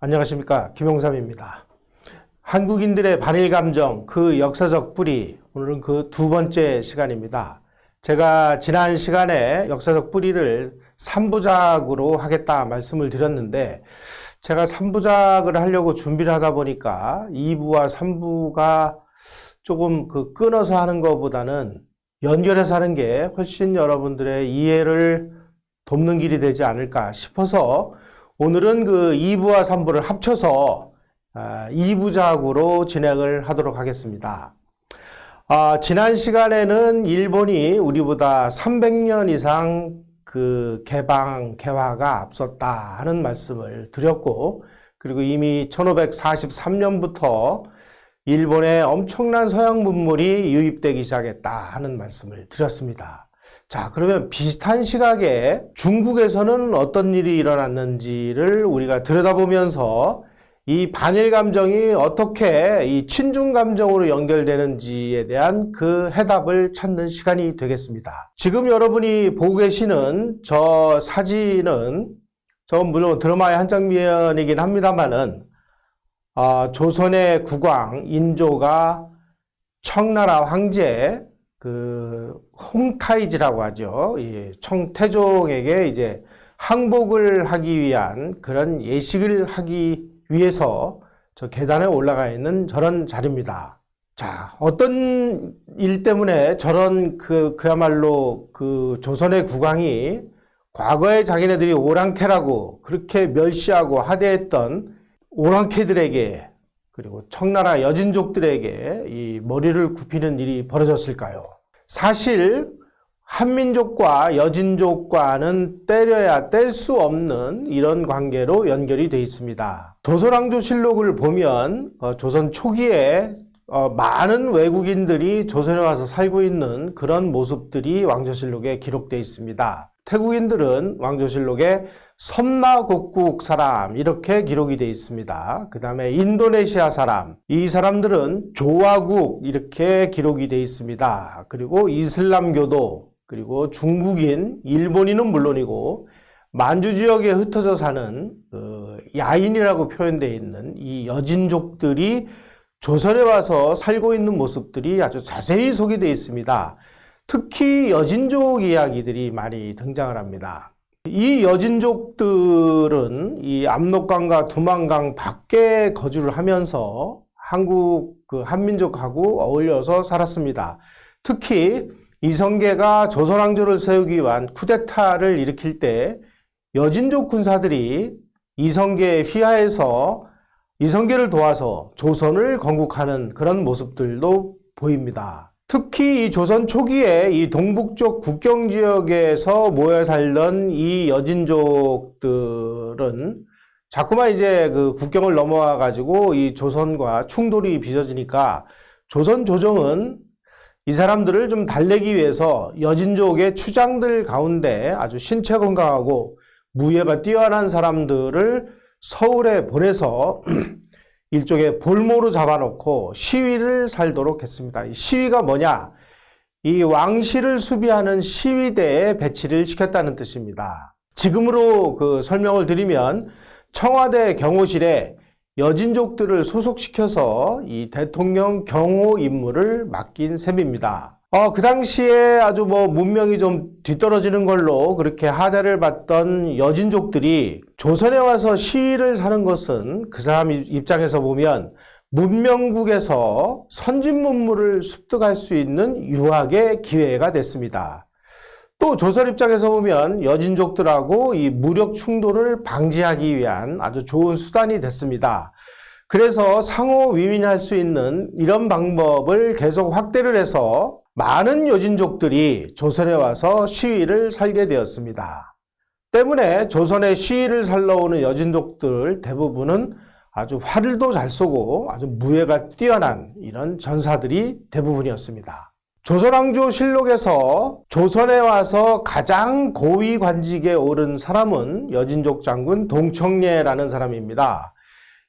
안녕하십니까, 김용삼입니다. 한국인들의 반일 감정, 그 역사적 뿌리, 오늘은 그 두 번째 시간입니다. 제가 지난 시간에 역사적 뿌리를 3부작으로 하겠다 말씀을 드렸는데, 제가 3부작을 하려고 준비를 하다 보니까 2부와 3부가 조금 끊어서 하는 것보다는 연결해서 하는 게 훨씬 여러분들의 이해를 돕는 길이 되지 않을까 싶어서 오늘은 2부와 3부를 합쳐서 2부작으로 진행을 하도록 하겠습니다. 지난 시간에는 일본이 우리보다 300년 이상 개화가 앞섰다 하는 말씀을 드렸고, 그리고 이미 1543년부터 일본에 엄청난 서양 문물이 유입되기 시작했다 하는 말씀을 드렸습니다. 자, 그러면 비슷한 시각에 중국에서는 어떤 일이 일어났는지를 우리가 들여다보면서 이 반일 감정이 어떻게 이 친중 감정으로 연결되는지에 대한 그 해답을 찾는 시간이 되겠습니다. 지금 여러분이 보고 계시는 저 사진은, 저건 물론 드라마의 한 장면이긴 합니다만은, 조선의 국왕 인조가 청나라 황제 홍타이지라고 하죠. 청태종에게 이제 항복을 하기 위한 그런 예식을 하기 위해서 저 계단에 올라가 있는 저런 자리입니다. 자, 어떤 일 때문에 저런 그야말로 조선의 국왕이 과거에 자기네들이 오랑캐라고 그렇게 멸시하고 하대했던 오랑캐들에게, 그리고 청나라 여진족들에게 이 머리를 굽히는 일이 벌어졌을까요? 사실 한민족과 여진족과는 때려야 뗄 수 없는 이런 관계로 연결이 되어 있습니다. 조선왕조실록을 보면 조선 초기에 많은 외국인들이 조선에 와서 살고 있는 그런 모습들이 왕조실록에 기록되어 있습니다. 태국인들은 왕조실록에 섬나곡국 사람 이렇게 기록이 되어 있습니다. 그 다음에 인도네시아 사람, 이 사람들은 조화국 이렇게 기록이 되어 있습니다. 그리고 이슬람교도, 그리고 중국인, 일본인은 물론이고 만주 지역에 흩어져 사는 야인이라고 표현되어 있는 이 여진족들이 조선에 와서 살고 있는 모습들이 아주 자세히 소개되어 있습니다. 특히 여진족 이야기들이 많이 등장을 합니다. 이 여진족들은 이 압록강과 두만강 밖에 거주를 하면서 한국 한민족하고 어울려서 살았습니다. 특히 이성계가 조선왕조를 세우기 위한 쿠데타를 일으킬 때 여진족 군사들이 이성계에 휘하해서 이성계를 도와서 조선을 건국하는 그런 모습들도 보입니다. 특히 이 조선 초기에 이 동북쪽 국경 지역에서 모여 살던 이 여진족들은 자꾸만 이제 국경을 넘어와 가지고 이 조선과 충돌이 빚어지니까 조선 조정은 이 사람들을 좀 달래기 위해서 여진족의 추장들 가운데 아주 신체 건강하고 무예가 뛰어난 사람들을 서울에 보내서 일종의 볼모로 잡아놓고 시위를 살도록 했습니다. 이 시위가 뭐냐? 이 왕실을 수비하는 시위대에 배치를 시켰다는 뜻입니다. 지금으로 설명을 드리면 청와대 경호실에 여진족들을 소속시켜서 이 대통령 경호 임무를 맡긴 셈입니다. 그 당시에 아주 문명이 좀 뒤떨어지는 걸로 그렇게 하대를 받던 여진족들이 조선에 와서 시위를 사는 것은 그 사람 입장에서 보면 문명국에서 선진 문물을 습득할 수 있는 유학의 기회가 됐습니다. 또 조선 입장에서 보면 여진족들하고 이 무력 충돌을 방지하기 위한 아주 좋은 수단이 됐습니다. 그래서 상호 위민할 수 있는 이런 방법을 계속 확대를 해서 많은 여진족들이 조선에 와서 시위를 살게 되었습니다. 때문에 조선에 시위를 살러 오는 여진족들 대부분은 아주 활도 잘 쏘고 아주 무예가 뛰어난 이런 전사들이 대부분이었습니다. 조선왕조실록에서 조선에 와서 가장 고위 관직에 오른 사람은 여진족 장군 동청례라는 사람입니다.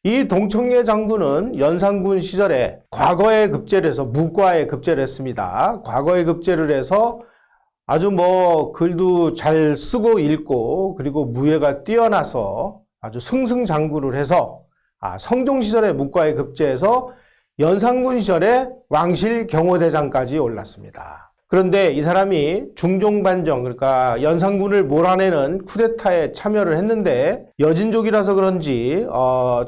이 동청례 장군은 연산군 시절에 과거에 급제를 해서 무과에 급제를 했습니다. 과거에 급제를 해서 아주 글도 잘 쓰고 읽고 그리고 무예가 뛰어나서 아주 승승장구를 해서 성종 시절에 묵과에 급제해서 연산군 시절에 왕실 경호대장까지 올랐습니다. 그런데 이 사람이 중종반정, 그러니까 연산군을 몰아내는 쿠데타에 참여를 했는데 여진족이라서 그런지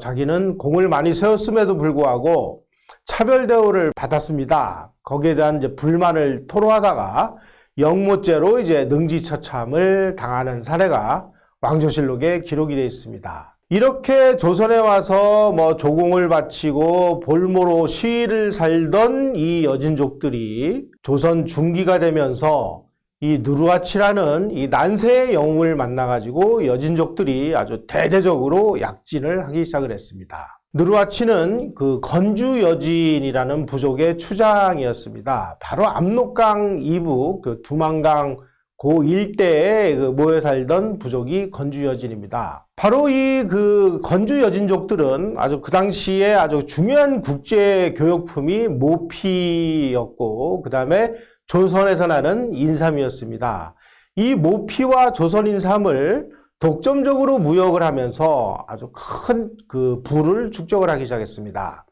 자기는 공을 많이 세웠음에도 불구하고 차별 대우를 받았습니다. 거기에 대한 이제 불만을 토로하다가 영모죄로 이제 능지처참을 당하는 사례가 왕조실록에 기록이 되어 있습니다. 이렇게 조선에 와서 조공을 바치고 볼모로 시위를 살던 이 여진족들이 조선 중기가 되면서 이 누르하치라는 이 난세의 영웅을 만나가지고 여진족들이 아주 대대적으로 약진을 하기 시작을 했습니다. 누르하치는 그 건주 여진이라는 부족의 추장이었습니다. 바로 압록강 이북 그 두만강 그 일대에 모여 살던 부족이 건주 여진입니다. 바로 이 그 건주 여진족들은 아주 그 당시에 아주 중요한 국제 교역품이 모피였고, 그 다음에 조선에서 나는 인삼이었습니다. 이 모피와 조선 인삼을 독점적으로 무역을 하면서 아주 큰 그 부를 축적을 하기 시작했습니다.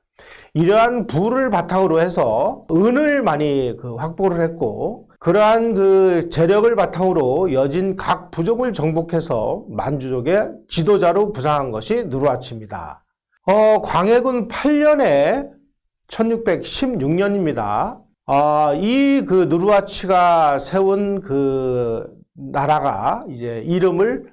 이러한 부를 바탕으로 해서 은을 많이 확보를 했고, 그러한 그 재력을 바탕으로 여진 각 부족을 정복해서 만주족의 지도자로 부상한 것이 누르하치입니다. 광해군 8년에 1616년입니다. 이 그 누르하치가 세운 그 나라가 이제 이름을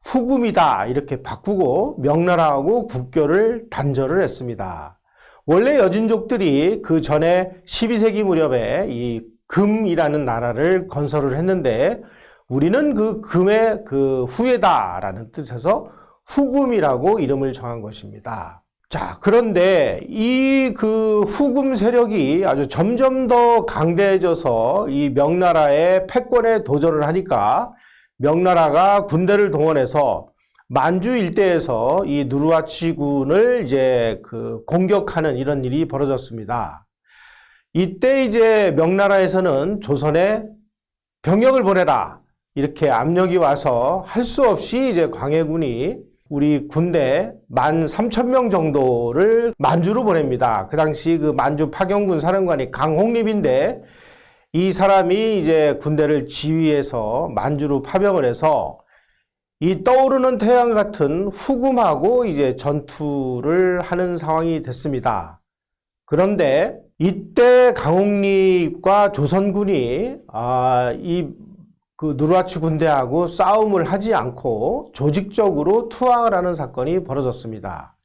후금이다 이렇게 바꾸고 명나라하고 국교를 단절을 했습니다. 원래 여진족들이 그 전에 12세기 무렵에 이 금이라는 나라를 건설을 했는데 우리는 그 금의 그 후예다라는 뜻에서 후금이라고 이름을 정한 것입니다. 자, 그런데 이 그 후금 세력이 아주 점점 더 강대해져서 이 명나라의 패권에 도전을 하니까 명나라가 군대를 동원해서 만주 일대에서 이 누르하치군을 이제 그 공격하는 이런 일이 벌어졌습니다. 이때 이제 명나라에서는 조선에 병력을 보내라 이렇게 압력이 와서 할 수 없이 이제 광해군이 우리 군대 13,000명 정도를 만주로 보냅니다. 그 당시 그 만주 파경군 사령관이 강홍립인데 이 사람이 이제 군대를 지휘해서 만주로 파병을 해서 이 떠오르는 태양 같은 후금하고 이제 전투를 하는 상황이 됐습니다. 그런데 이때 강홍립과 조선군이 이 그 누르하치 군대하고 싸움을 하지 않고 조직적으로 투항을 하는 사건이 벌어졌습니다.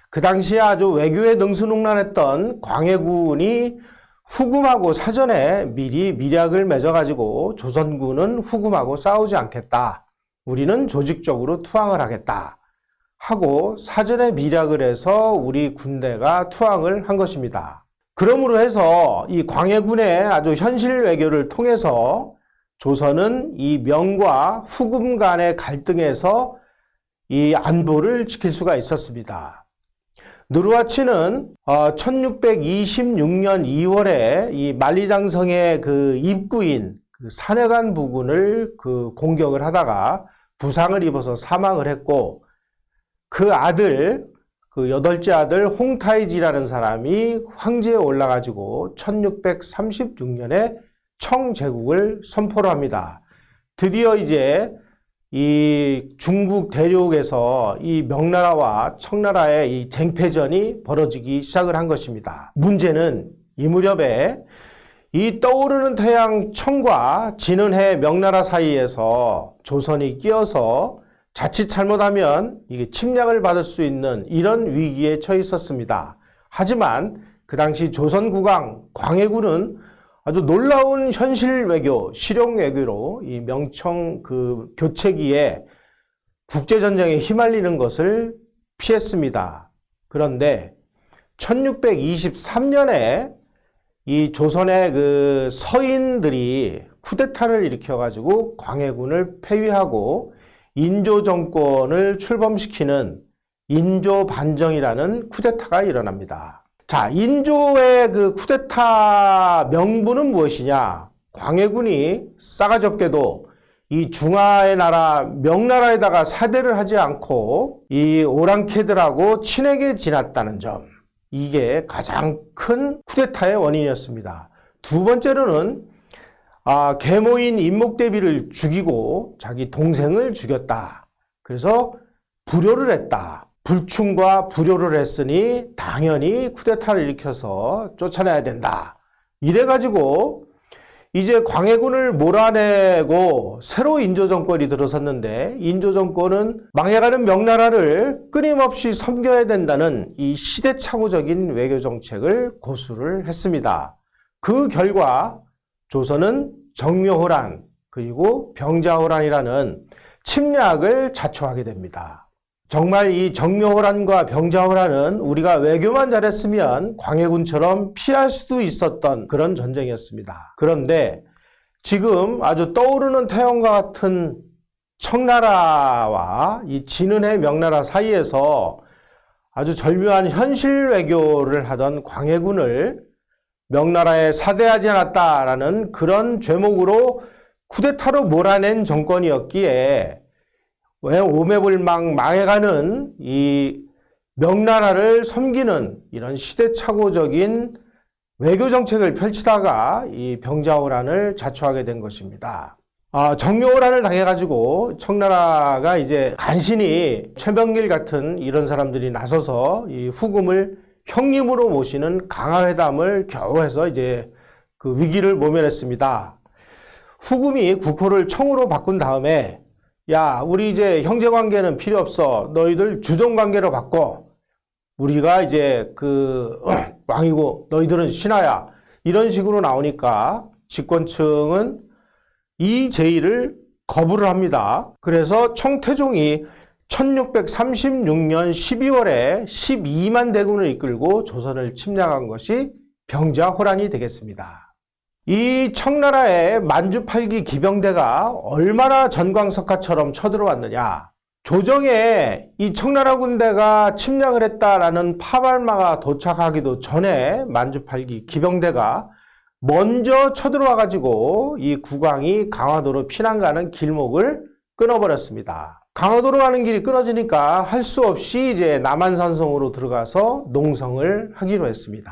그 당시에 아주 외교에 능수능란했던 광해군이 후금하고 사전에 미리 밀약을 맺어가지고 조선군은 후금하고 싸우지 않겠다. 우리는 조직적으로 투항을 하겠다. 하고 사전에 밀약을 해서 우리 군대가 투항을 한 것입니다. 그러므로 해서 이 광해군의 아주 현실 외교를 통해서 조선은 이 명과 후금 간의 갈등에서 이 안보를 지킬 수가 있었습니다. 누르하치는 1626년 2월에 이 만리장성의 그 입구인 그 산해관 부근을 그 공격을 하다가 부상을 입어서 사망을 했고, 그 아들, 그 여덟째 아들 홍타이지라는 사람이 황제에 올라가지고 1636년에 청제국을 선포를 합니다. 드디어 이제 이 중국 대륙에서 이 명나라와 청나라의 이 쟁패전이 벌어지기 시작을 한 것입니다. 문제는 이 무렵에 이 떠오르는 태양 청과 지는 해 명나라 사이에서 조선이 끼어서 자칫 잘못하면 이게 침략을 받을 수 있는 이런 위기에 처해 있었습니다. 하지만 그 당시 조선 국왕 광해군은 아주 놀라운 현실 외교, 실용 외교로 이 명청 그 교체기에 국제전쟁에 휘말리는 것을 피했습니다. 그런데 1623년에 이 조선의 그 서인들이 쿠데타를 일으켜가지고 광해군을 폐위하고 인조 정권을 출범시키는 인조 반정이라는 쿠데타가 일어납니다. 자, 인조의 그 쿠데타 명분은 무엇이냐? 광해군이 싸가지 없게도 이 중화의 나라 명나라에다가 사대를 하지 않고 이 오랑캐들하고 친하게 지냈다는 점, 이게 가장 큰 쿠데타의 원인이었습니다. 두 번째로는 계모인 인목대비를 죽이고 자기 동생을 죽였다. 그래서 불효를 했다. 불충과 불효를 했으니 당연히 쿠데타를 일으켜서 쫓아내야 된다. 이래가지고 이제 광해군을 몰아내고 새로 인조정권이 들어섰는데, 인조정권은 망해가는 명나라를 끊임없이 섬겨야 된다는 이 시대착오적인 외교정책을 고수를 했습니다. 그 결과 조선은 정묘호란 그리고 병자호란이라는 침략을 자초하게 됩니다. 정말 이 정묘호란과 병자호란은 우리가 외교만 잘했으면 광해군처럼 피할 수도 있었던 그런 전쟁이었습니다. 그런데 지금 아주 떠오르는 태양과 같은 청나라와 이 진은의 명나라 사이에서 아주 절묘한 현실 외교를 하던 광해군을 명나라에 사대하지 않았다라는 그런 죄목으로 쿠데타로 몰아낸 정권이었기에 왜 오매불망 망해가는 이 명나라를 섬기는 이런 시대착오적인 외교정책을 펼치다가 이 병자호란을 자초하게 된 것입니다. 정묘호란을 당해가지고 청나라가 이제 간신히 최병길 같은 이런 사람들이 나서서 이 후금을 형님으로 모시는 강화회담을 겨우 해서 이제 그 위기를 모면했습니다. 후금이 국호를 청으로 바꾼 다음에 야, 우리 이제 형제관계는 필요 없어. 너희들 주종관계로 바꿔. 우리가 이제 왕이고 너희들은 신하야. 이런 식으로 나오니까 집권층은 이 제의를 거부를 합니다. 그래서 청태종이 1636년 12월에 12만 대군을 이끌고 조선을 침략한 것이 병자호란이 되겠습니다. 이 청나라의 만주 8기 기병대가 얼마나 전광석화처럼 쳐들어왔느냐. 조정에 이 청나라 군대가 침략을 했다라는 파발마가 도착하기도 전에 만주 8기 기병대가 먼저 쳐들어와가지고 이 국왕이 강화도로 피난 가는 길목을 끊어버렸습니다. 강화도로 가는 길이 끊어지니까 할 수 없이 이제 남한산성으로 들어가서 농성을 하기로 했습니다.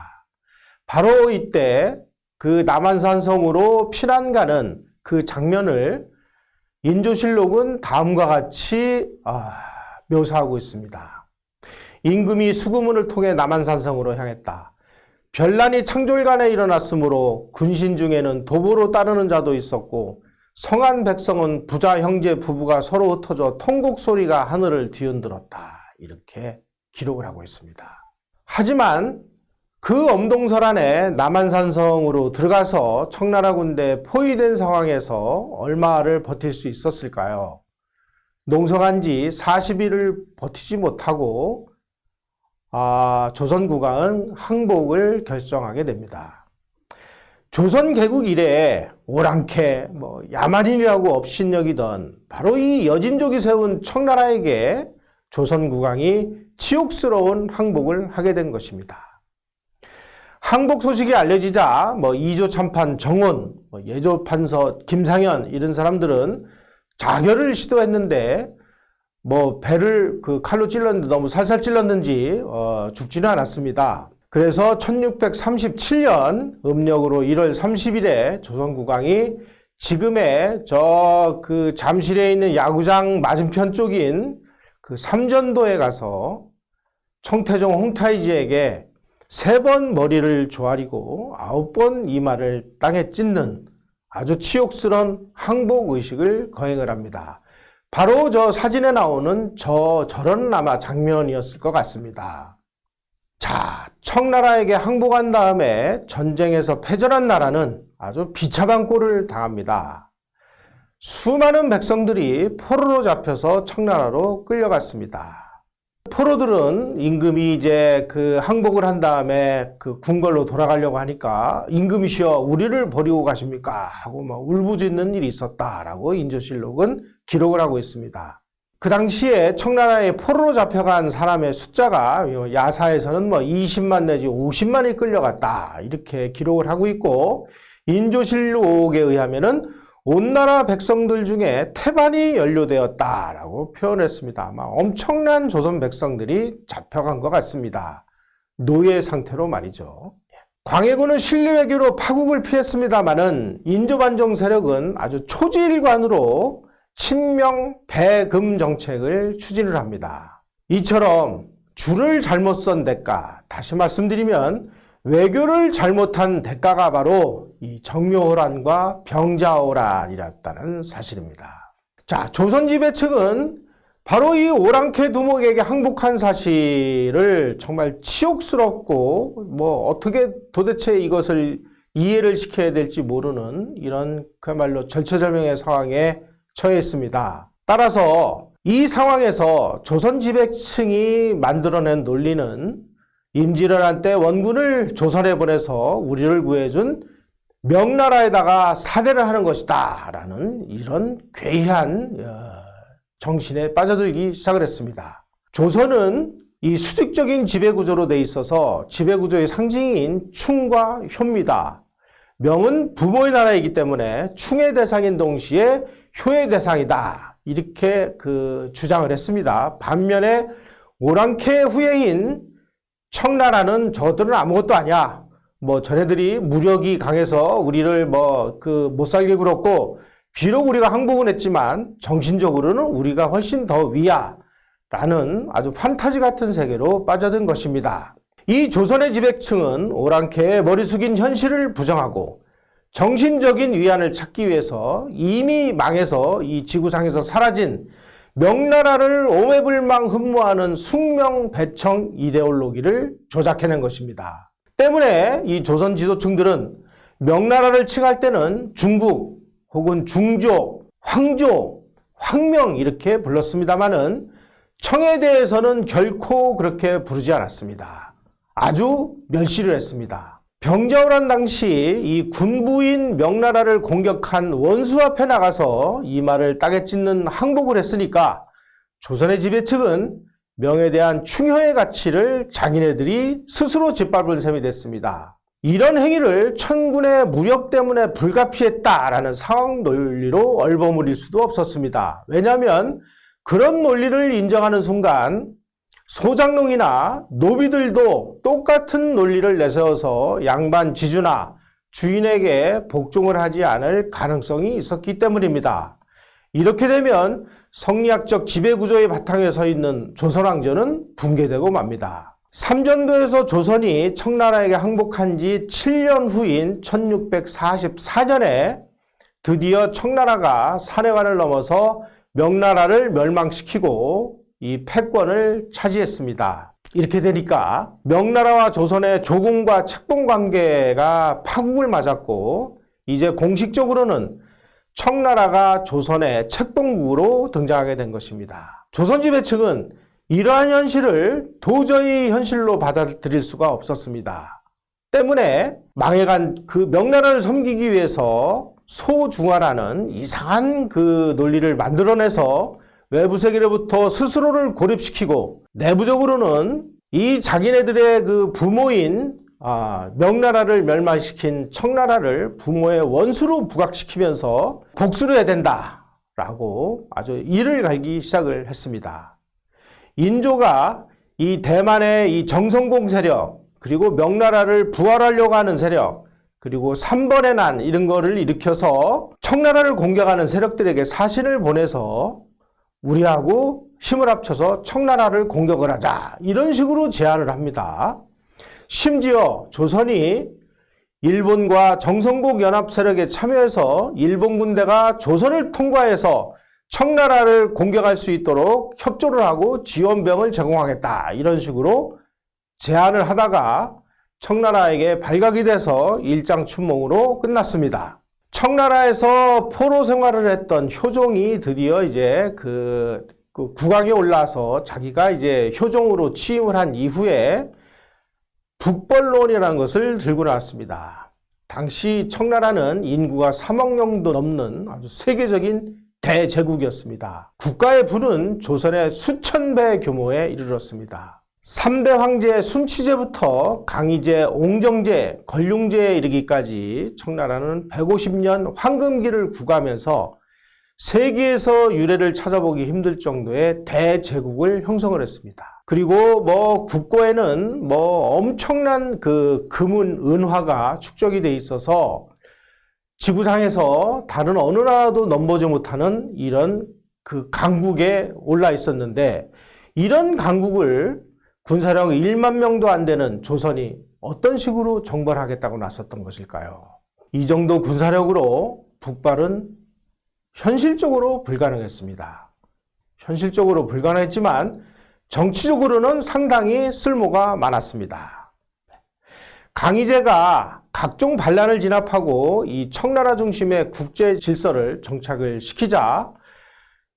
바로 이때 그 남한산성으로 피난 가는 그 장면을 인조실록은 다음과 같이 묘사하고 있습니다. 임금이 수구문을 통해 남한산성으로 향했다. 별난이 창졸간에 일어났으므로 군신 중에는 도보로 따르는 자도 있었고 성한 백성은 부자 형제 부부가 서로 흩어져 통곡 소리가 하늘을 뒤흔들었다. 이렇게 기록을 하고 있습니다. 하지만 그 엄동설 안에 남한산성으로 들어가서 청나라 군대에 포위된 상황에서 얼마를 버틸 수 있었을까요? 농성한 지 40일을 버티지 못하고 조선 국왕은 항복을 결정하게 됩니다. 조선 개국 이래 오랑캐, 야만인이라고 업신여기던 바로 이 여진족이 세운 청나라에게 조선 국왕이 치욕스러운 항복을 하게 된 것입니다. 항복 소식이 알려지자 이조 참판 정원, 예조 판서 김상현 이런 사람들은 자결을 시도했는데 배를 칼로 찔렀는데 너무 살살 찔렀는지 죽지는 않았습니다. 그래서 1637년 음력으로 1월 30일에 조선 국왕이 지금의 잠실에 있는 야구장 맞은편 쪽인 그 삼전도에 가서 청태종 홍타이지에게 3번 머리를 조아리고 9번 이마를 땅에 찢는 아주 치욕스러운 항복 의식을 거행을 합니다. 바로 저 사진에 나오는 저런 아마 장면이었을 것 같습니다. 자, 청나라에게 항복한 다음에 전쟁에서 패전한 나라는 아주 비참한 꼴을 당합니다. 수많은 백성들이 포로로 잡혀서 청나라로 끌려갔습니다. 포로들은 임금이 이제 항복을 한 다음에 궁궐로 돌아가려고 하니까 임금이시여 우리를 버리고 가십니까? 하고 울부짖는 일이 있었다라고 인조실록은 기록을 하고 있습니다. 그 당시에 청나라에 포로로 잡혀간 사람의 숫자가 야사에서는 20만 내지 50만이 끌려갔다 이렇게 기록을 하고 있고 인조실록에 의하면은 온 나라 백성들 중에 태반이 연료되었다라고 표현했습니다. 아마 엄청난 조선 백성들이 잡혀간 것 같습니다. 노예 상태로 말이죠. 광해군은 실리외교로 파국을 피했습니다마는 인조반정 세력은 아주 초지일관으로 친명 배금 정책을 추진을 합니다. 이처럼 줄을 잘못 선 대가, 다시 말씀드리면 외교를 잘못한 대가가 바로 이 정묘호란과 병자호란이었다는 사실입니다. 자, 조선 지배 측은 바로 이 오랑캐 두목에게 항복한 사실을 정말 치욕스럽고 어떻게 도대체 이것을 이해를 시켜야 될지 모르는 이런 그야말로 절체절명의 상황에 처했습니다. 따라서 이 상황에서 조선 지배층이 만들어낸 논리는 임진왜란 때 원군을 조선에 보내서 우리를 구해준 명나라에다가 사대를 하는 것이다 라는 이런 괴이한 정신에 빠져들기 시작을 했습니다. 조선은 이 수직적인 지배구조로 돼 있어서 지배구조의 상징인 충과 효입니다. 명은 부모의 나라이기 때문에 충의 대상인 동시에 효의 대상이다. 이렇게 주장을 했습니다. 반면에 오랑캐 후예인 청나라는 저들은 아무것도 아니야. 전애들이 무력이 강해서 우리를 못 살게 굴었고, 비록 우리가 항복은 했지만 정신적으로는 우리가 훨씬 더 위야. 라는 아주 판타지 같은 세계로 빠져든 것입니다. 이 조선의 지배층은 오랑캐의 머리 숙인 현실을 부정하고 정신적인 위안을 찾기 위해서 이미 망해서 이 지구상에서 사라진 명나라를 오매불망 흠모하는 숙명배청 이데올로기를 조작해낸 것입니다. 때문에 이 조선 지도층들은 명나라를 칭할 때는 중국 혹은 중조, 황조, 황명 이렇게 불렀습니다마는 청에 대해서는 결코 그렇게 부르지 않았습니다. 아주 멸시를 했습니다. 병자호란 당시 이 군부인 명나라를 공격한 원수 앞에 나가서 이 말을 따개 찢는 항복을 했으니까 조선의 지배 측은 명에 대한 충효의 가치를 자기네들이 스스로 짓밟은 셈이 됐습니다. 이런 행위를 천군의 무력 때문에 불가피했다라는 상황 논리로 얼버무릴 수도 없었습니다. 왜냐하면 그런 논리를 인정하는 순간 소장농이나 노비들도 똑같은 논리를 내세워서 양반 지주나 주인에게 복종을 하지 않을 가능성이 있었기 때문입니다. 이렇게 되면 성리학적 지배구조의 바탕에 서 있는 조선왕조는 붕괴되고 맙니다. 삼전도에서 조선이 청나라에게 항복한 지 7년 후인 1644년에 드디어 청나라가 산해관을 넘어서 명나라를 멸망시키고 이 패권을 차지했습니다. 이렇게 되니까 명나라와 조선의 조공과 책봉 관계가 파국을 맞았고 이제 공식적으로는 청나라가 조선의 책봉국으로 등장하게 된 것입니다. 조선 지배층은 이러한 현실을 도저히 현실로 받아들일 수가 없었습니다. 때문에 망해간 그 명나라를 섬기기 위해서 소중화라는 이상한 논리를 만들어내서 외부 세계로부터 스스로를 고립시키고 내부적으로는 이 자기네들의 부모인 명나라를 멸망시킨 청나라를 부모의 원수로 부각시키면서 복수를 해야 된다라고 아주 이를 갈기 시작을 했습니다. 인조가 이 대만의 이 정성공 세력 그리고 명나라를 부활하려고 하는 세력 그리고 3번의 난 이런 거를 일으켜서 청나라를 공격하는 세력들에게 사신을 보내서 우리하고 힘을 합쳐서 청나라를 공격을 하자 이런 식으로 제안을 합니다. 심지어 조선이 일본과 정성국 연합 세력에 참여해서 일본 군대가 조선을 통과해서 청나라를 공격할 수 있도록 협조를 하고 지원병을 제공하겠다 이런 식으로 제안을 하다가 청나라에게 발각이 돼서 일장춘몽으로 끝났습니다. 청나라에서 포로 생활을 했던 효종이 드디어 이제 국왕에 올라서 자기가 이제 효종으로 취임을 한 이후에 북벌론이라는 것을 들고 나왔습니다. 당시 청나라는 인구가 3억 명도 넘는 아주 세계적인 대제국이었습니다. 국가의 부는 조선의 수천 배 규모에 이르렀습니다. 3대 황제 순치제부터 강희제, 옹정제, 걸륭제에 이르기까지 청나라는 150년 황금기를 구가하면서 세계에서 유례를 찾아보기 힘들 정도의 대제국을 형성을 했습니다. 그리고 국고에는 엄청난 그 금은, 은화가 축적이 돼 있어서 지구상에서 다른 어느 나라도 넘보지 못하는 이런 그 강국에 올라 있었는데, 이런 강국을 군사력 1만 명도 안 되는 조선이 어떤 식으로 정벌하겠다고 나섰던 것일까요? 이 정도 군사력으로 북발은 현실적으로 불가능했습니다. 현실적으로 불가능했지만 정치적으로는 상당히 쓸모가 많았습니다. 강희제가 각종 반란을 진압하고 이 청나라 중심의 국제 질서를 정착을 시키자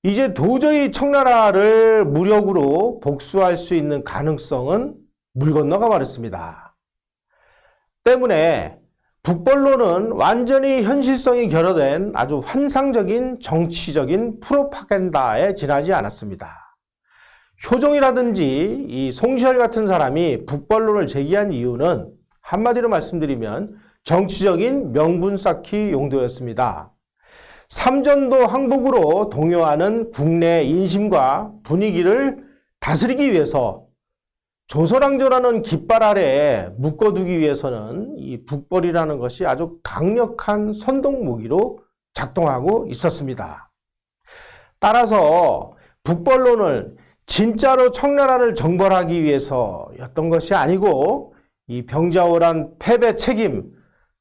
이제 도저히 청나라를 무력으로 복수할 수 있는 가능성은 물 건너가 버렸습니다. 때문에 북벌로는 완전히 현실성이 결여된 아주 환상적인 정치적인 프로파간다에 지나지 않았습니다. 효종이라든지 이 송시열 같은 사람이 북벌론을 제기한 이유는 한마디로 말씀드리면 정치적인 명분 쌓기 용도였습니다. 삼전도 항복으로 동요하는 국내 인심과 분위기를 다스리기 위해서 조선왕조라는 깃발 아래에 묶어두기 위해서는 이 북벌이라는 것이 아주 강력한 선동 무기로 작동하고 있었습니다. 따라서 북벌론을 진짜로 청나라를 정벌하기 위해서였던 것이 아니고 이 병자호란 패배 책임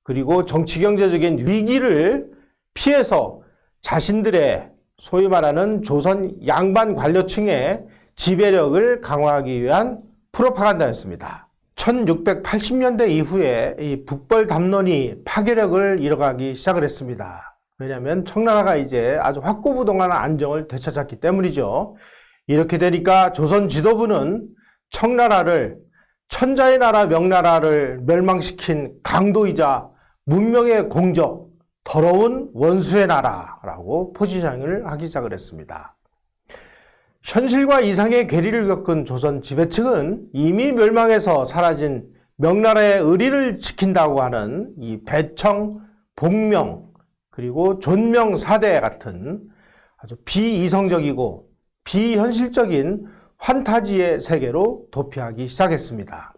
그리고 정치경제적인 위기를 피해서 자신들의 소위 말하는 조선 양반 관료층의 지배력을 강화하기 위한 프로파간다였습니다. 1680년대 이후에 이 북벌 담론이 파괴력을 잃어가기 시작을 했습니다. 왜냐하면 청나라가 이제 아주 확고부동한 안정을 되찾았기 때문이죠. 이렇게 되니까 조선 지도부는 청나라를 천자의 나라 명나라를 멸망시킨 강도이자 문명의 공적, 더러운 원수의 나라라고 포지션을 하기 시작을 했습니다. 현실과 이상의 괴리를 겪은 조선 지배층은 이미 멸망해서 사라진 명나라의 의리를 지킨다고 하는 이 배청, 복명, 그리고 존명 사대 같은 아주 비이성적이고 비현실적인 환타지의 세계로 도피하기 시작했습니다.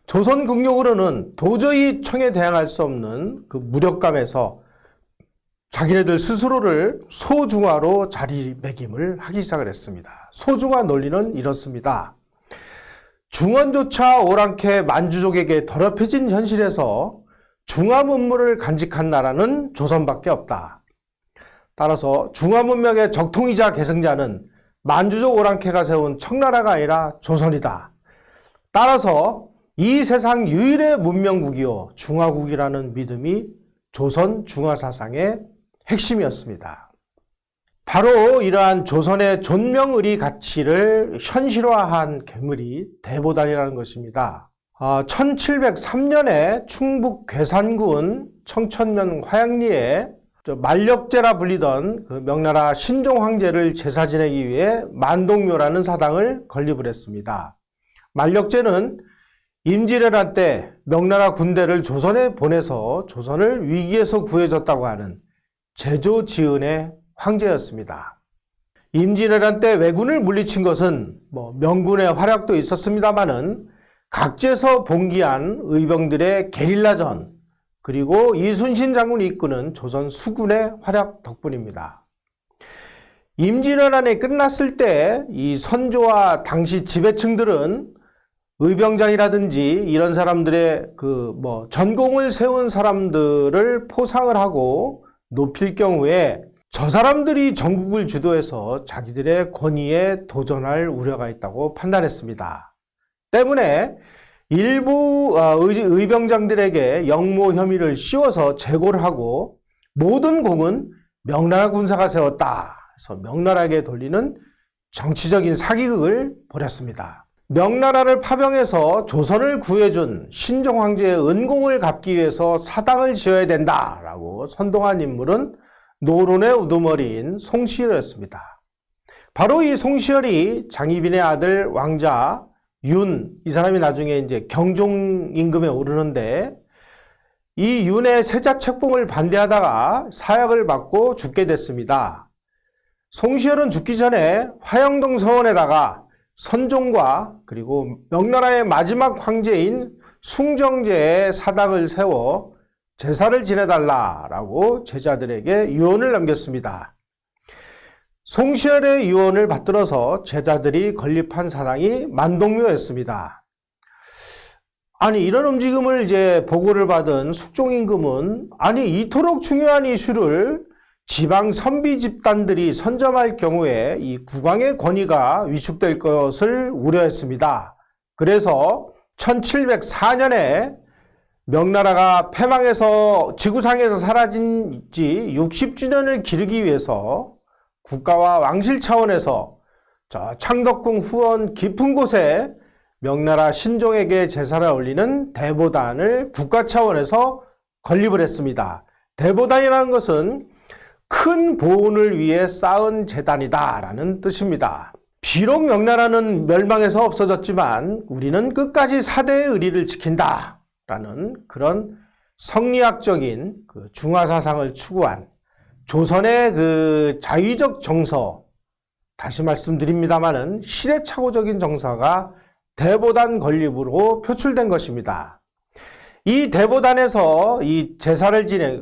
조선 국력으로는 도저히 청에 대항할 수 없는 그 무력감에서 자기네들 스스로를 소중화로 자리매김을 하기 시작을 했습니다. 소중화 논리는 이렇습니다. 중원조차 오랑캐 만주족에게 더럽혀진 현실에서 중화문물을 간직한 나라는 조선밖에 없다. 따라서 중화문명의 적통이자 계승자는 만주족 오랑캐가 세운 청나라가 아니라 조선이다. 따라서 이 세상 유일의 문명국이요 중화국이라는 믿음이 조선 중화사상의 핵심이었습니다. 바로 이러한 조선의 존명의리 가치를 현실화한 괴물이 대보단이라는 것입니다. 1703년에 충북 괴산군 청천면 화양리에 만력제라 불리던 그 명나라 신종 황제를 제사 지내기 위해 만동묘라는 사당을 건립을 했습니다. 만력제는 임진왜란 때 명나라 군대를 조선에 보내서 조선을 위기에서 구해줬다고 하는 제조지은의 황제였습니다. 임진왜란 때 왜군을 물리친 것은 명군의 활약도 있었습니다마는 각지에서 봉기한 의병들의 게릴라전 그리고 이순신 장군이 이끄는 조선 수군의 활약 덕분입니다. 임진왜란이 끝났을 때 이 선조와 당시 지배층들은 의병장이라든지 이런 사람들의 전공을 세운 사람들을 포상을 하고 높일 경우에 저 사람들이 전국을 주도해서 자기들의 권위에 도전할 우려가 있다고 판단했습니다. 때문에 일부 의병장들에게 역모 혐의를 씌워서 재고를 하고 모든 공은 명나라 군사가 세웠다. 그래서 명나라에게 돌리는 정치적인 사기극을 벌였습니다. 명나라를 파병해서 조선을 구해준 신종 황제의 은공을 갚기 위해서 사당을 지어야 된다라고 선동한 인물은 노론의 우두머리인 송시열이었습니다. 바로 이 송시열이 장희빈의 아들 왕자 윤, 이 사람이 나중에 이제 경종 임금에 오르는데 이 윤의 세자 책봉을 반대하다가 사약을 받고 죽게 됐습니다. 송시열은 죽기 전에 화영동 서원에다가 선종과 그리고 명나라의 마지막 황제인 숭정제의 사당을 세워 제사를 지내달라라고 제자들에게 유언을 남겼습니다. 송시열의 유언을 받들어서 제자들이 건립한 사당이 만동묘였습니다. 아니, 이런 움직임을 이제 보고를 받은 숙종임금은 아니, 이토록 중요한 이슈를 지방 선비 집단들이 선점할 경우에 이 국왕의 권위가 위축될 것을 우려했습니다. 그래서 1704년에 명나라가 패망해서 지구상에서 사라진 지 60주년을 기르기 위해서 국가와 왕실 차원에서 저 창덕궁 후원 깊은 곳에 명나라 신종에게 제사를 올리는 대보단을 국가 차원에서 건립을 했습니다. 대보단이라는 것은 큰 보훈을 위해 쌓은 재단이다 라는 뜻입니다. 비록 명나라는 멸망해서 없어졌지만 우리는 끝까지 사대의 의리를 지킨다 라는 그런 성리학적인 그 중화사상을 추구한 조선의 그 자위적 정서, 다시 말씀드립니다마는 시대착오적인 정서가 대보단 건립으로 표출된 것입니다. 이 대보단에서 이 제사를 지내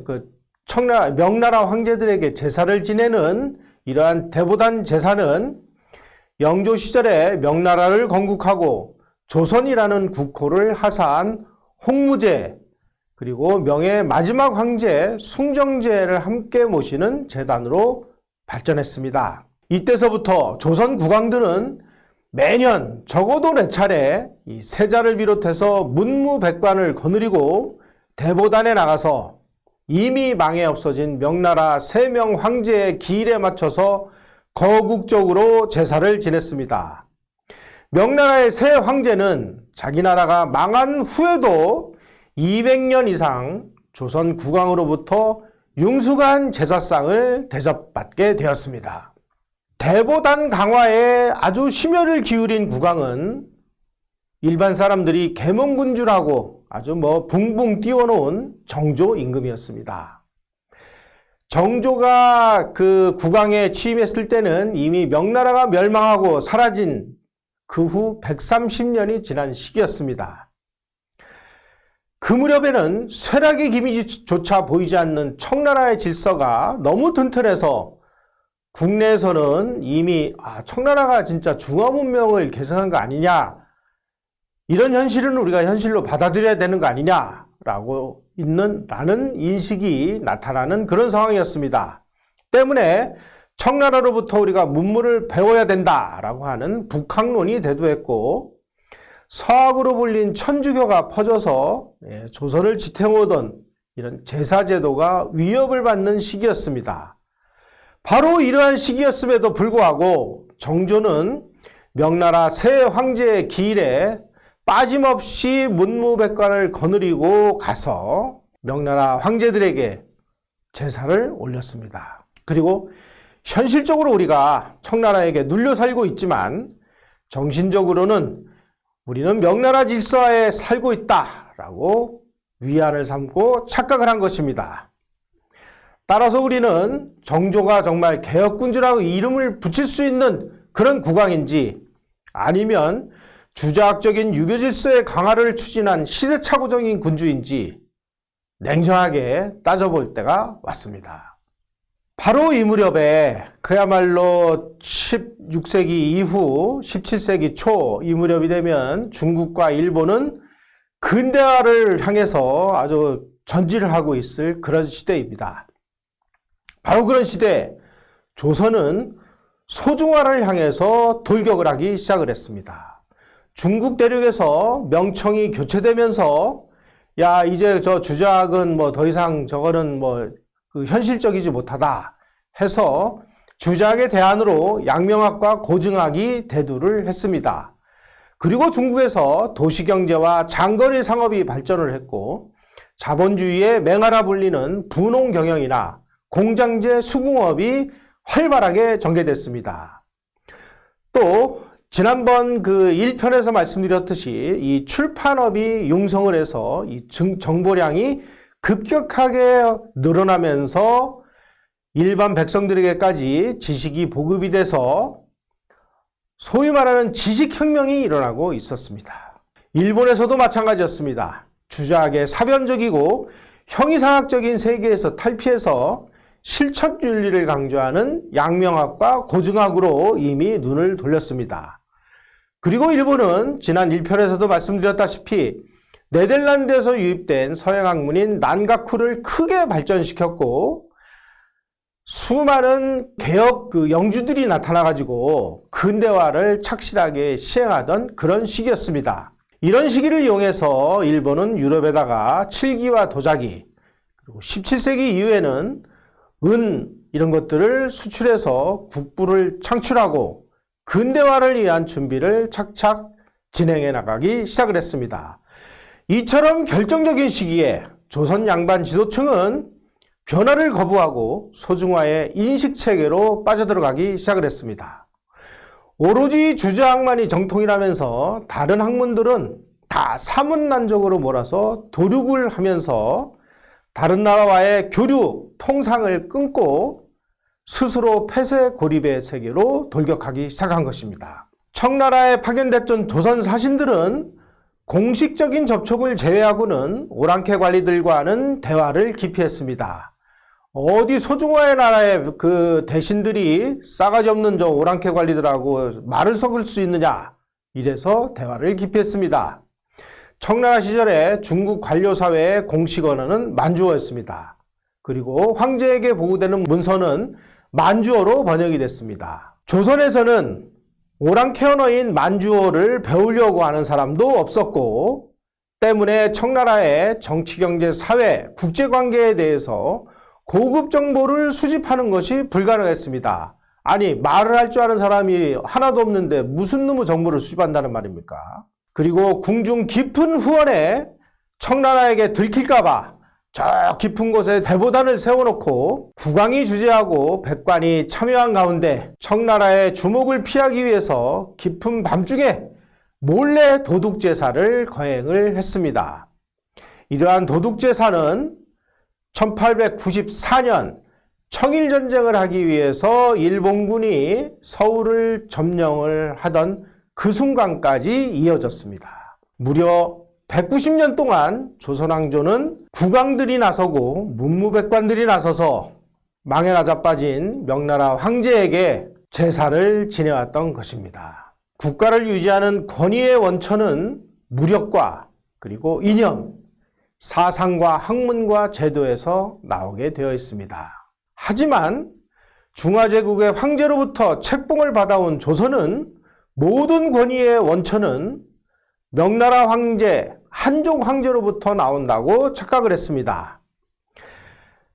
명나라 황제들에게 제사를 지내는 이러한 대보단 제사는 영조 시절에 명나라를 건국하고 조선이라는 국호를 하사한 홍무제, 그리고 명의 마지막 황제 숭정제를 함께 모시는 제단으로 발전했습니다. 이때서부터 조선 국왕들은 매년 적어도 4차례 이 세자를 비롯해서 문무백관을 거느리고 대보단에 나가서 이미 망해 없어진 명나라 3명 황제의 기일에 맞춰서 거국적으로 제사를 지냈습니다. 명나라의 새 황제는 자기 나라가 망한 후에도 200년 이상 조선 국왕으로부터 융숙한 제사상을 대접받게 되었습니다. 대보단 강화에 아주 심혈을 기울인 국왕은 일반 사람들이 계몽군주라고 아주 붕붕 띄워놓은 정조 임금이었습니다. 정조가 그 국왕에 취임했을 때는 이미 명나라가 멸망하고 사라진 그 후 130년이 지난 시기였습니다. 그 무렵에는 쇠락의 기미조차 보이지 않는 청나라의 질서가 너무 튼튼해서 국내에서는 이미 청나라가 진짜 중화문명을 계승한 거 아니냐, 이런 현실은 우리가 현실로 받아들여야 되는 거 아니냐라고 라는 인식이 나타나는 그런 상황이었습니다. 때문에 청나라로부터 우리가 문물을 배워야 된다라고 하는 북학론이 대두했고, 서학으로 불린 천주교가 퍼져서 조선을 지탱하던 이런 제사제도가 위협을 받는 시기였습니다. 바로 이러한 시기였음에도 불구하고 정조는 명나라 새 황제의 기일에 빠짐없이 문무백관을 거느리고 가서 명나라 황제들에게 제사를 올렸습니다. 그리고 현실적으로 우리가 청나라에게 눌려 살고 있지만 정신적으로는 우리는 명나라 질서하에 살고 있다라고 위안을 삼고 착각을 한 것입니다. 따라서 우리는 정조가 정말 개혁군주라고 이름을 붙일 수 있는 그런 국왕인지, 아니면 주자학적인 유교 질서의 강화를 추진한 시대착오적인 군주인지 냉정하게 따져볼 때가 왔습니다. 바로 이 무렵에 그야말로 16세기 이후 17세기 초 이 무렵이 되면 중국과 일본은 근대화를 향해서 아주 전진을 하고 있을 그런 시대입니다. 바로 그런 시대에 조선은 소중화를 향해서 돌격을 하기 시작을 했습니다. 중국 대륙에서 명청이 교체되면서 야, 이제 저 주작은 더 이상 저거는 현실적이지 못하다 해서 주작의 대안으로 양명학과 고증학이 대두를 했습니다. 그리고 중국에서 도시경제와 장거리 상업이 발전을 했고, 자본주의의 맹하라 불리는 분홍 경영이나 공장제 수공업이 활발하게 전개됐습니다. 또 지난번 그 1편에서 말씀드렸듯이 이 출판업이 융성을 해서 이 정보량이 급격하게 늘어나면서 일반 백성들에게까지 지식이 보급이 돼서 소위 말하는 지식혁명이 일어나고 있었습니다. 일본에서도 마찬가지였습니다. 주작의 사변적이고 형이상학적인 세계에서 탈피해서 실천윤리를 강조하는 양명학과 고증학으로 이미 눈을 돌렸습니다. 그리고 일본은 지난 1편에서도 말씀드렸다시피 네덜란드에서 유입된 서양학문인 난가쿠를 크게 발전시켰고 수많은 개혁 영주들이 나타나가지고 근대화를 착실하게 시행하던 그런 시기였습니다. 이런 시기를 이용해서 일본은 유럽에다가 칠기와 도자기, 그리고 17세기 이후에는 은 이런 것들을 수출해서 국부를 창출하고 근대화를 위한 준비를 착착 진행해 나가기 시작을 했습니다. 이처럼 결정적인 시기에 조선 양반 지도층은 변화를 거부하고 소중화의 인식체계로 빠져들어가기 시작을 했습니다. 오로지 주저학만이 정통이라면서 다른 학문들은 다 사문난적으로 몰아서 도륙을 하면서 다른 나라와의 교류, 통상을 끊고 스스로 폐쇄 고립의 세계로 돌격하기 시작한 것입니다. 청나라에 파견됐던 조선 사신들은 공식적인 접촉을 제외하고는 오랑캐 관리들과는 대화를 기피했습니다. 어디 소중화의 나라의 그 대신들이 싸가지 없는 저 오랑캐 관리들하고 말을 섞을 수 있느냐, 이래서 대화를 기피했습니다. 청나라 시절에 중국 관료사회의 공식 언어는 만주어였습니다. 그리고 황제에게 보고되는 문서는 만주어로 번역이 됐습니다. 조선에서는 오랑캐 언어인 만주어를 배우려고 하는 사람도 없었고, 때문에 청나라의 정치, 경제, 사회, 국제관계에 대해서 고급 정보를 수집하는 것이 불가능했습니다. 아니, 말을 할 줄 아는 사람이 하나도 없는데 무슨 놈의 정보를 수집한다는 말입니까? 그리고 궁중 깊은 후원에 청나라에게 들킬까봐 저 깊은 곳에 대보단을 세워놓고 국왕이 주재하고 백관이 참여한 가운데 청나라의 주목을 피하기 위해서 깊은 밤중에 몰래 도둑제사를 거행을 했습니다. 이러한 도둑제사는 1894년 청일전쟁을 하기 위해서 일본군이 서울을 점령을 하던 그 순간까지 이어졌습니다. 무려 190년 동안 조선왕조는 국왕들이 나서고 문무백관들이 나서서 망에 나자빠진 명나라 황제에게 제사를 지내왔던 것입니다. 국가를 유지하는 권위의 원천은 무력과 그리고 이념, 사상과 학문과 제도에서 나오게 되어 있습니다. 하지만 중화제국의 황제로부터 책봉을 받아온 조선은 모든 권위의 원천은 명나라 황제, 한종 황제로부터 나온다고 착각을 했습니다.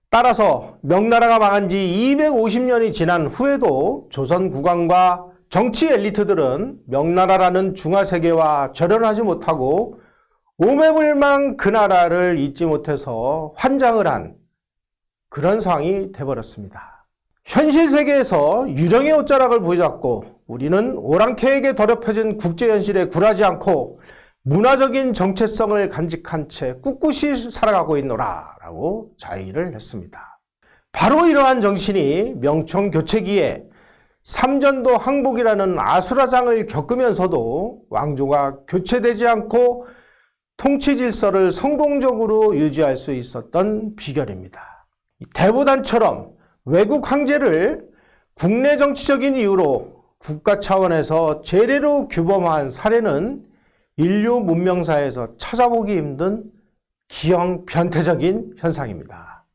따라서 명나라가 망한 지 250년이 지난 후에도 조선 국왕과 정치 엘리트들은 명나라라는 중화세계와 절연하지 못하고 오매불망 그 나라를 잊지 못해서 환장을 한 그런 상황이 돼버렸습니다. 현실 세계에서 유령의 옷자락을 부여잡고 우리는 오랑캐에게 더럽혀진 국제현실에 굴하지 않고 문화적인 정체성을 간직한 채 꿋꿋이 살아가고 있노라 라고 자의를 했습니다. 바로 이러한 정신이 명청교체기에 삼전도 항복이라는 아수라장을 겪으면서도 왕조가 교체되지 않고 통치 질서를 성공적으로 유지할 수 있었던 비결입니다. 대보단처럼 외국 황제를 국내 정치적인 이유로 국가 차원에서 제대로 규범화한 사례는 인류 문명사에서 찾아보기 힘든 기형 변태적인 현상입니다.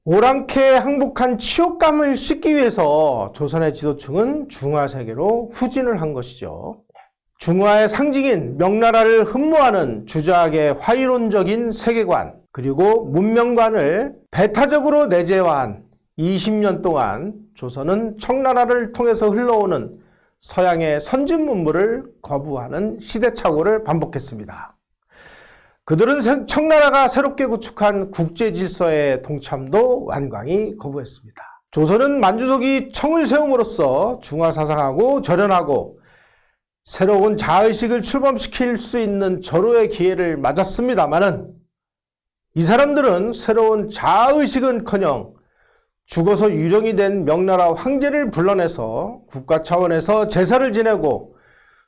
오랑캐에 항복한 치욕감을 씻기 위해서 조선의 지도층은 중화세계로 후진을 한 것이죠. 중화의 상징인 명나라를 흠모하는 주작의 화이론적인 세계관 그리고 문명관을 배타적으로 내재화한 20년 동안 조선은 청나라를 통해서 흘러오는 서양의 선진 문물을 거부하는 시대착오를 반복했습니다. 그들은 청나라가 새롭게 구축한 국제 질서의 동참도 완강히 거부했습니다. 조선은 만주석이 청을 세움으로써 중화사상하고 절연하고 새로운 자의식을 출범시킬 수 있는 절호의 기회를 맞았습니다마는 이 사람들은 새로운 자의식은커녕 죽어서 유령이 된 명나라 황제를 불러내서 국가 차원에서 제사를 지내고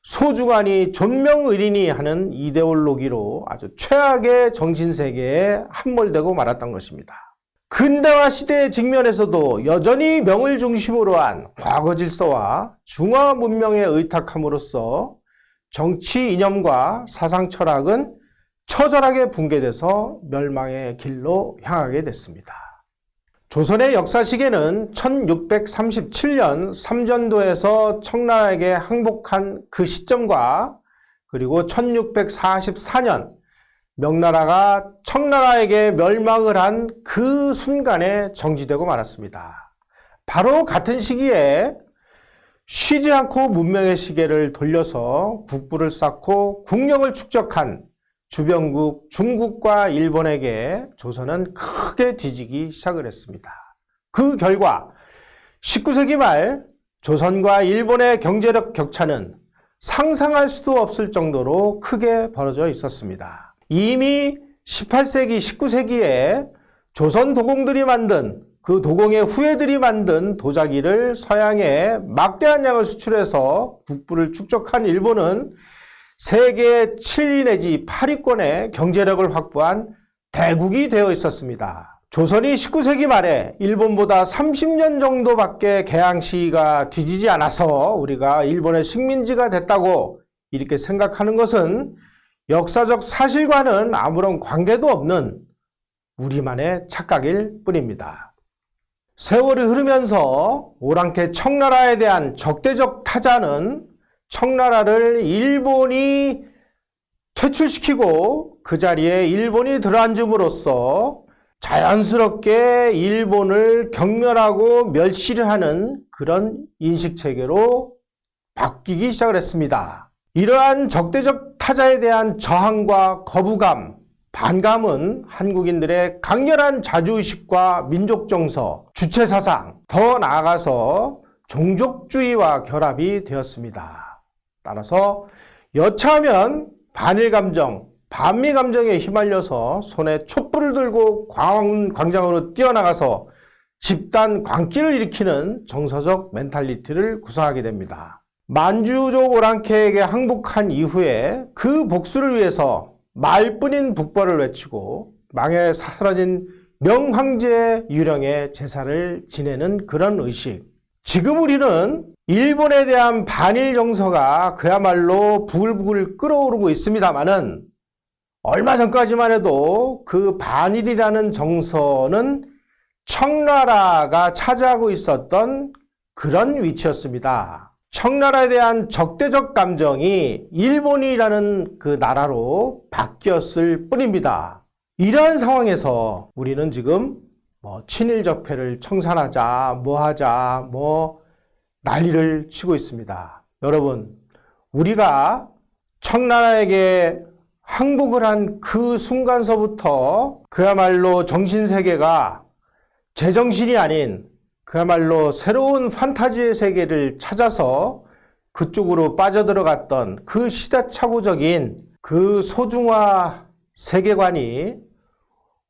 소중하니 존명의리니 하는 이데올로기로 아주 최악의 정신세계에 함몰되고 말았던 것입니다. 근대화 시대의 직면에서도 여전히 명을 중심으로 한 과거 질서와 중화 문명에 의탁함으로써 정치 이념과 사상 철학은 처절하게 붕괴돼서 멸망의 길로 향하게 됐습니다. 조선의 역사시계는 1637년 삼전도에서 청나라에게 항복한 그 시점과 그리고 1644년 명나라가 청나라에게 멸망을 한 그 순간에 정지되고 말았습니다. 바로 같은 시기에 쉬지 않고 문명의 시계를 돌려서 국부를 쌓고 국력을 축적한 주변국 중국과 일본에게 조선은 크게 뒤지기 시작을 했습니다. 그 결과 19세기 말 조선과 일본의 경제력 격차는 상상할 수도 없을 정도로 크게 벌어져 있었습니다. 이미 18세기, 19세기에 조선 도공들이 만든 그 도공의 후예들이 만든 도자기를 서양에 막대한 양을 수출해서 국부를 축적한 일본은 세계 7위 내지 8위권의 경제력을 확보한 대국이 되어 있었습니다. 조선이 19세기 말에 일본보다 30년 정도밖에 개항 시기가 뒤지지 않아서 우리가 일본의 식민지가 됐다고 이렇게 생각하는 것은 역사적 사실과는 아무런 관계도 없는 우리만의 착각일 뿐입니다. 세월이 흐르면서 오랑캐 청나라에 대한 적대적 타자는 청나라를 일본이 퇴출시키고 그 자리에 일본이 들어앉음으로써 자연스럽게 일본을 경멸하고 멸시를 하는 그런 인식체계로 바뀌기 시작을 했습니다. 이러한 적대적 타자에 대한 저항과 거부감, 반감은 한국인들의 강렬한 자주의식과 민족정서, 주체사상, 더 나아가서 종족주의와 결합이 되었습니다. 따라서 여차하면 반일감정, 반미감정에 휘말려서 손에 촛불을 들고 광장으로 뛰어나가서 집단 광기를 일으키는 정서적 멘탈리티를 구사하게 됩니다. 만주족 오랑캐에게 항복한 이후에 그 복수를 위해서 말뿐인 북벌을 외치고 망해 사라진 명황제의 유령의 제사를 지내는 그런 의식. 지금 우리는 일본에 대한 반일 정서가 그야말로 부글부글 끓어오르고 있습니다만은 얼마 전까지만 해도 그 반일이라는 정서는 청나라가 차지하고 있었던 그런 위치였습니다. 청나라에 대한 적대적 감정이 일본이라는 그 나라로 바뀌었을 뿐입니다. 이러한 상황에서 우리는 지금 친일 적폐를 청산하자, 하자, 난리를 치고 있습니다. 여러분, 우리가 청나라에게 항복을 한 그 순간서부터 그야말로 정신세계가 제정신이 아닌 그야말로 새로운 판타지의 세계를 찾아서 그쪽으로 빠져들어갔던 그 시대착오적인 그 소중화 세계관이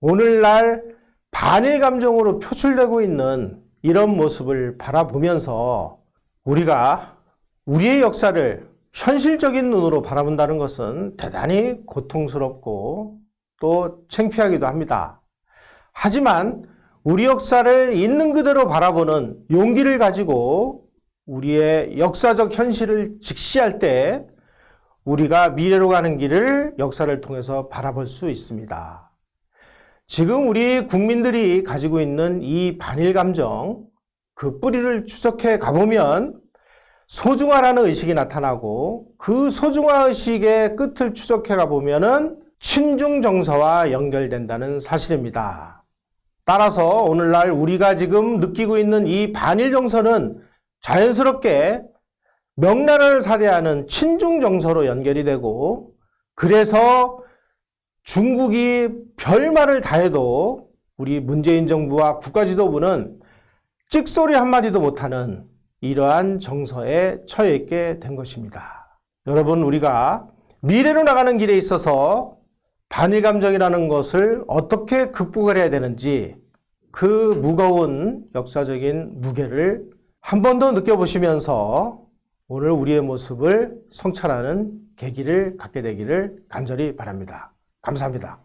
오늘날 반일 감정으로 표출되고 있는 이런 모습을 바라보면서 우리가 우리의 역사를 현실적인 눈으로 바라본다는 것은 대단히 고통스럽고 또 창피하기도 합니다. 하지만 우리 역사를 있는 그대로 바라보는 용기를 가지고 우리의 역사적 현실을 직시할 때 우리가 미래로 가는 길을 역사를 통해서 바라볼 수 있습니다. 지금 우리 국민들이 가지고 있는 이 반일 감정, 그 뿌리를 추적해 가보면 소중화라는 의식이 나타나고 그 소중화 의식의 끝을 추적해 가보면은 친중 정서와 연결된다는 사실입니다. 따라서 오늘날 우리가 지금 느끼고 있는 이 반일 정서는 자연스럽게 명나라를 사대하는 친중 정서로 연결이 되고 그래서 중국이 별말을 다 해도 우리 문재인 정부와 국가지도부는 찍소리 한마디도 못하는 이러한 정서에 처해 있게 된 것입니다. 여러분, 우리가 미래로 나가는 길에 있어서 반일 감정이라는 것을 어떻게 극복을 해야 되는지 그 무거운 역사적인 무게를 한 번 더 느껴보시면서 오늘 우리의 모습을 성찰하는 계기를 갖게 되기를 간절히 바랍니다. 감사합니다.